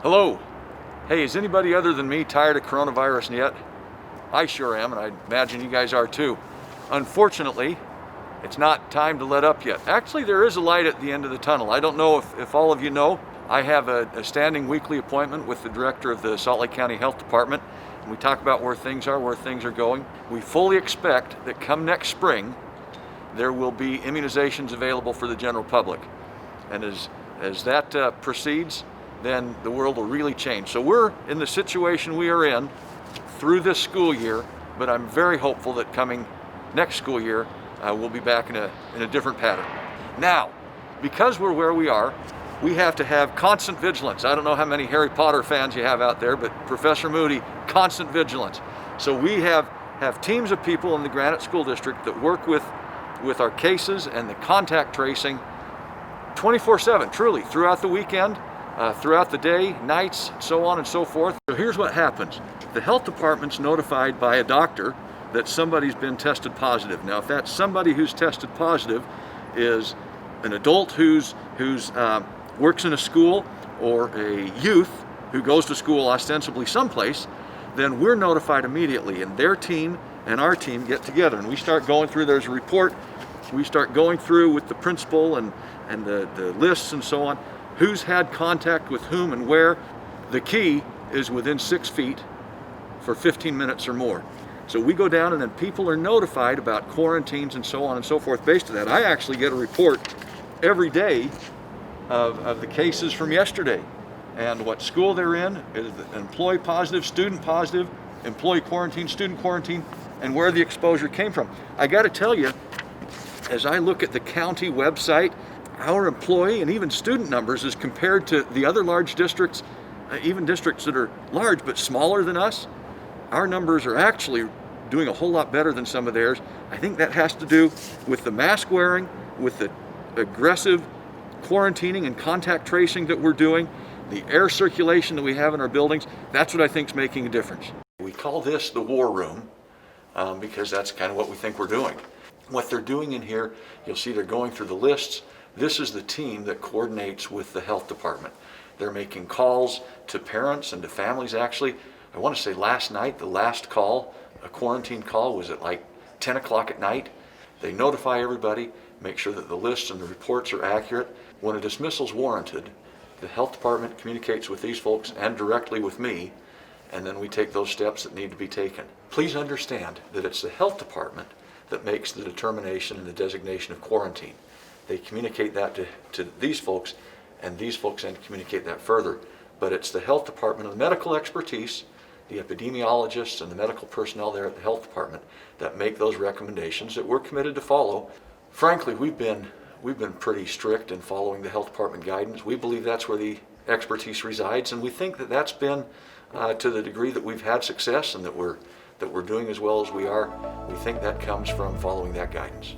Hello. Hey, is anybody other than me tired of coronavirus yet? I sure am, and I imagine you guys are too. Unfortunately, it's not time to let up yet. Actually, there is a light at the end of the tunnel. I don't know if all of you know, I have a standing weekly appointment with the director of the Salt Lake County Health Department, and we talk about where things are going. We fully expect that come next spring, there will be immunizations available for the general public. And as that proceeds, then the world will really change. So we're in the situation we are in through this school year, but I'm very hopeful that coming next school year, we'll be back in a different pattern. Now, because we're where we are, we have to have constant vigilance. I don't know how many Harry Potter fans you have out there, but Professor Moody, constant vigilance. So we have teams of people in the Granite School District that work with our cases and the contact tracing 24/7, truly, throughout the weekend, throughout the day, nights, so on and so forth. So here's what happens. The health department's notified by a doctor that somebody's been tested positive. Now, if that somebody who's tested positive is an adult who's works in a school, or a youth who goes to school ostensibly someplace, then we're notified immediately, and their team and our team get together, and we start going through. There's a report. We start going through with the principal and the lists and so on, who's had contact with whom and where. The key is within 6 feet for 15 minutes or more. So we go down, and then people are notified about quarantines and so on and so forth based on that. I actually get a report every day of the cases from yesterday and what school they're in, is employee positive, student positive, employee quarantine, student quarantine, and where the exposure came from. I got to tell you, as I look at the county website, our employee and even student numbers as compared to the other large districts, even districts that are large but smaller than us, our numbers are actually doing a whole lot better than some of theirs. I think that has to do with the mask wearing, with the aggressive quarantining and contact tracing that we're doing, the air circulation that we have in our buildings. That's what I think is making a difference. We call this the war room because that's kind of what we think we're doing. What they're doing in here, you'll see they're going through the lists. This is the team that coordinates with the health department. They're making calls to parents and to families. Actually, I want to say last night, the last call, a quarantine call, was at like 10 o'clock at night. They notify everybody, make sure that the lists and the reports are accurate. When a dismissal is warranted, the health department communicates with these folks and directly with me, and then we take those steps that need to be taken. Please understand that it's the health department that makes the determination and the designation of quarantine. They communicate that to these folks, and these folks then communicate that further. But it's the health department and the medical expertise, the epidemiologists and the medical personnel there at the health department that make those recommendations that we're committed to follow. Frankly, we've been pretty strict in following the health department guidance. We believe that's where the expertise resides, and we think that that's been to the degree that we've had success and that we're doing as well as we are. We think that comes from following that guidance.